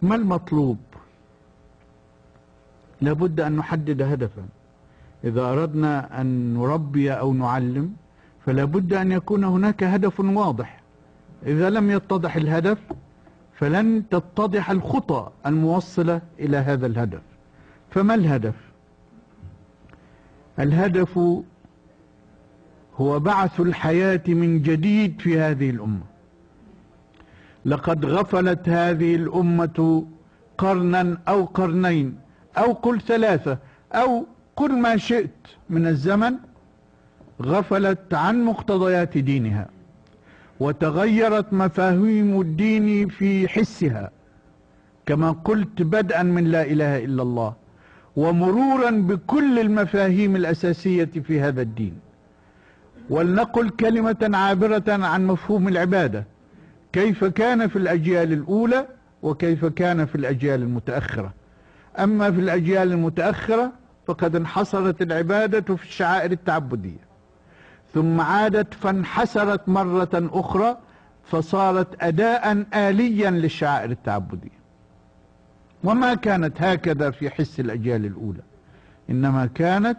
ما المطلوب؟ لابد أن نحدد هدفا. إذا أردنا أن نربي أو نعلم فلابد أن يكون هناك هدف واضح. إذا لم يتضح الهدف فلن تتضح الخطى الموصلة إلى هذا الهدف. فما الهدف؟ الهدف هو بعث الحياة من جديد في هذه الأمة. لقد غفلت هذه الأمة قرنا أو قرنين أو قل ثلاثة أو قل ما شئت من الزمن، غفلت عن مقتضيات دينها، وتغيرت مفاهيم الدين في حسها كما قلت، بدءا من لا إله إلا الله ومرورا بكل المفاهيم الأساسية في هذا الدين. ولنقل كلمة عابرة عن مفهوم العبادة، كيف كان في الأجيال الأولى وكيف كان في الأجيال المتأخرة. أما في الأجيال المتأخرة فقد انحصرت العبادة في الشعائر التعبدية، ثم عادت فانحسرت مرة أخرى فصارت أداء آليا للشعائر التعبدية. وما كانت هكذا في حس الأجيال الأولى، إنما كانت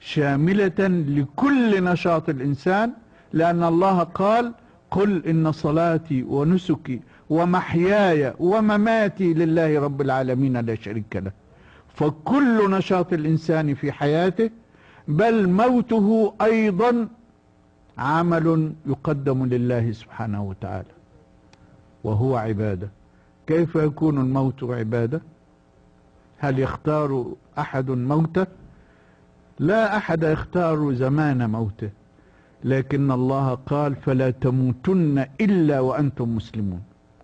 شاملة لكل نشاط الإنسان، لأن الله قال: قل إن صلاتي ونسكي ومحياي ومماتي لله رب العالمين لا شريك له. فكل نشاط الإنسان في حياته بل موته أيضا عمل يقدم لله سبحانه وتعالى وهو عبادة. كيف يكون الموت عبادة؟ هل يختار أحد موته؟ لا أحد يختار زمان موته، لكن الله قال: فلا تموتن إلا وأنتم مسلمون.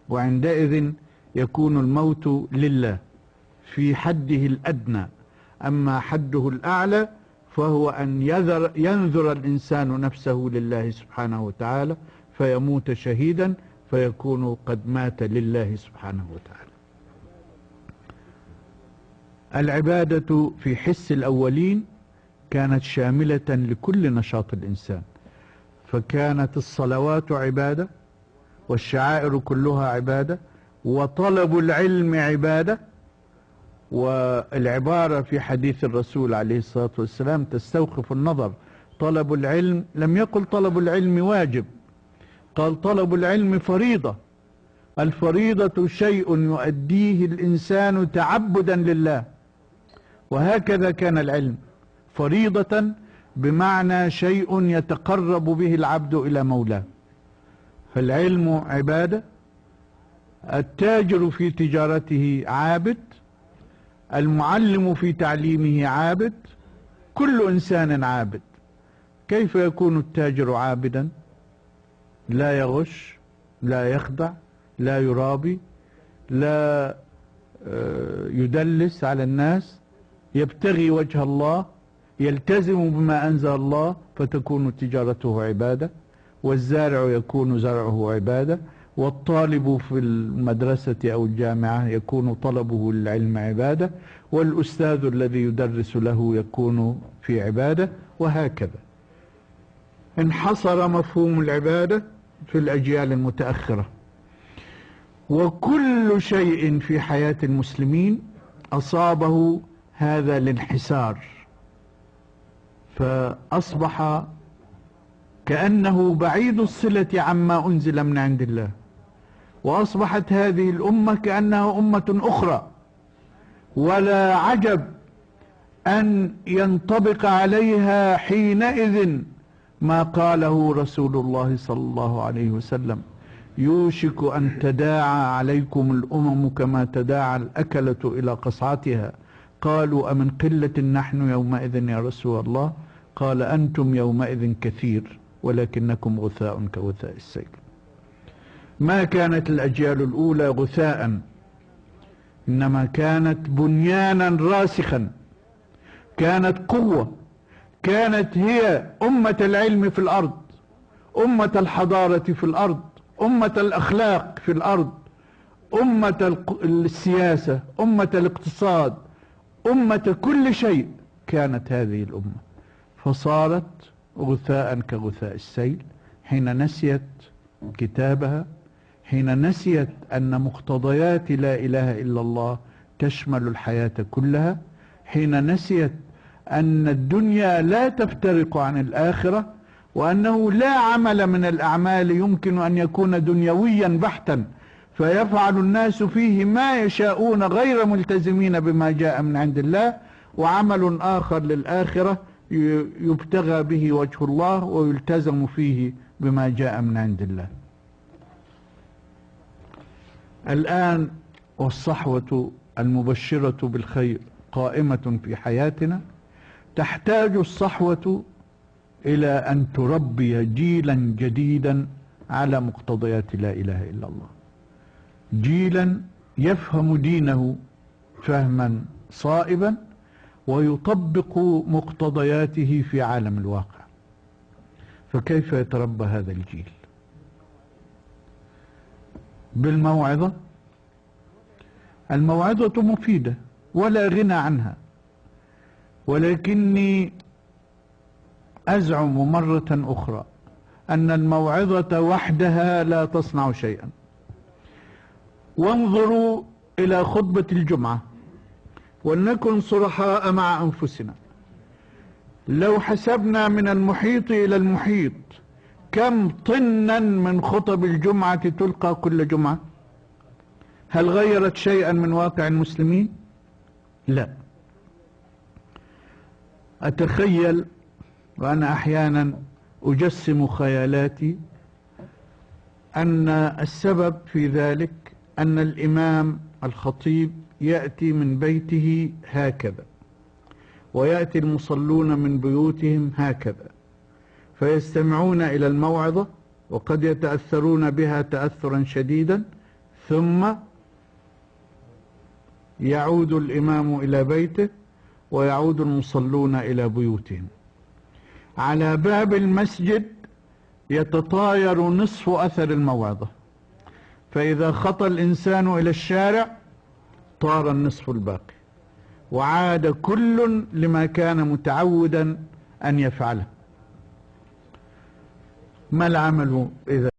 وعندئذ يكون الموت لله في حده الأدنى. أما حده الأعلى فهو أن ينذر الإنسان نفسه لله سبحانه وتعالى فيموت شهيدا، فيكون قد مات لله سبحانه وتعالى. العبادة في حس الأولين كانت شاملة لكل نشاط الإنسان، فكانت الصلوات عبادة، والشعائر كلها عبادة، وطلب العلم عبادة. والعبارة في حديث الرسول عليه الصلاة والسلام تستوقف النظر. طلب العلم، لم يقل طلب العلم واجب، قال طلب العلم فريضة. الفريضة شيء يؤديه الإنسان تعبدا لله، وهكذا كان العلم فريضة، بمعنى شيء يتقرب به العبد إلى مولاه. فالعلم عبادة. التاجر في تجارته عابد، المعلم في تعليمه عابد، كل إنسان عابد. كيف يكون التاجر عابدا؟ لا يغش، لا يخدع، لا يرابي، لا يدلس على الناس، يبتغي وجه الله، يلتزم بما أنزل الله، فتكون تجارته عبادة. والزارع يكون زرعه عبادة، والطالب في المدرسة أو الجامعة يكون طلبه للعلم عبادة، والأستاذ الذي يدرس له يكون في عبادة، وهكذا. انحصر مفهوم العبادة في الأجيال المتأخرة، وكل شيء في حياة المسلمين أصابه هذا الانحسار، فأصبح كأنه بعيد الصلة عما أنزل من عند الله. وأصبحت هذه الأمة كأنها أمة أخرى، ولا عجب أن ينطبق عليها حينئذ ما قاله رسول الله صلى الله عليه وسلم: يوشك أن تداعى عليكم الأمم كما تداعى الأكلة إلى قصعتها. قالوا: أمن قلة نحن يومئذ يا رسول الله؟ قال: أنتم يومئذ كثير ولكنكم غثاء كغثاء السيل. ما كانت الأجيال الأولى غثاء، إنما كانت بنيانا راسخا، كانت قوة، كانت هي أمة العلم في الأرض، أمة الحضارة في الأرض، أمة الأخلاق في الأرض، أمة السياسة، أمة الاقتصاد، أمة كل شيء. كانت هذه الأمة، فصارت غثاء كغثاء السيل حين نسيت كتابها، حين نسيت أن مقتضيات لا إله إلا الله تشمل الحياة كلها، حين نسيت أن الدنيا لا تفترق عن الآخرة، وأنه لا عمل من الأعمال يمكن أن يكون دنيويا بحتا فيفعل الناس فيه ما يشاءون غير ملتزمين بما جاء من عند الله، وعمل آخر للآخرة يبتغى به وجه الله ويلتزم فيه بما جاء من عند الله. الآن والصحوة المبشرة بالخير قائمة في حياتنا، تحتاج الصحوة إلى أن تربي جيلا جديدا على مقتضيات لا إله إلا الله، جيلا يفهم دينه فهما صائبا ويطبق مقتضياته في عالم الواقع. فكيف يتربى هذا الجيل؟ بالموعظة. الموعظة مفيدة ولا غنى عنها، ولكني أزعم مرة أخرى أن الموعظة وحدها لا تصنع شيئا. وانظروا إلى خطبة الجمعة، ولنكن صرحاء مع أنفسنا. لو حسبنا من المحيط إلى المحيط كم طنا من خطب الجمعة تلقى كل جمعة، هل غيرت شيئا من واقع المسلمين؟ لا. أتخيل وأنا أحيانا أجسم خيالاتي أن السبب في ذلك أن الإمام الخطيب يأتي من بيته هكذا، ويأتي المصلون من بيوتهم هكذا، فيستمعون إلى الموعظة وقد يتأثرون بها تأثرا شديدا، ثم يعود الإمام إلى بيته ويعود المصلون إلى بيوتهم. على باب المسجد يتطاير نصف أثر الموعظة، فإذا خطى الإنسان إلى الشارع طار النصف الباقي، وعاد كل لما كان متعودا أن يفعله. ما العمل إذا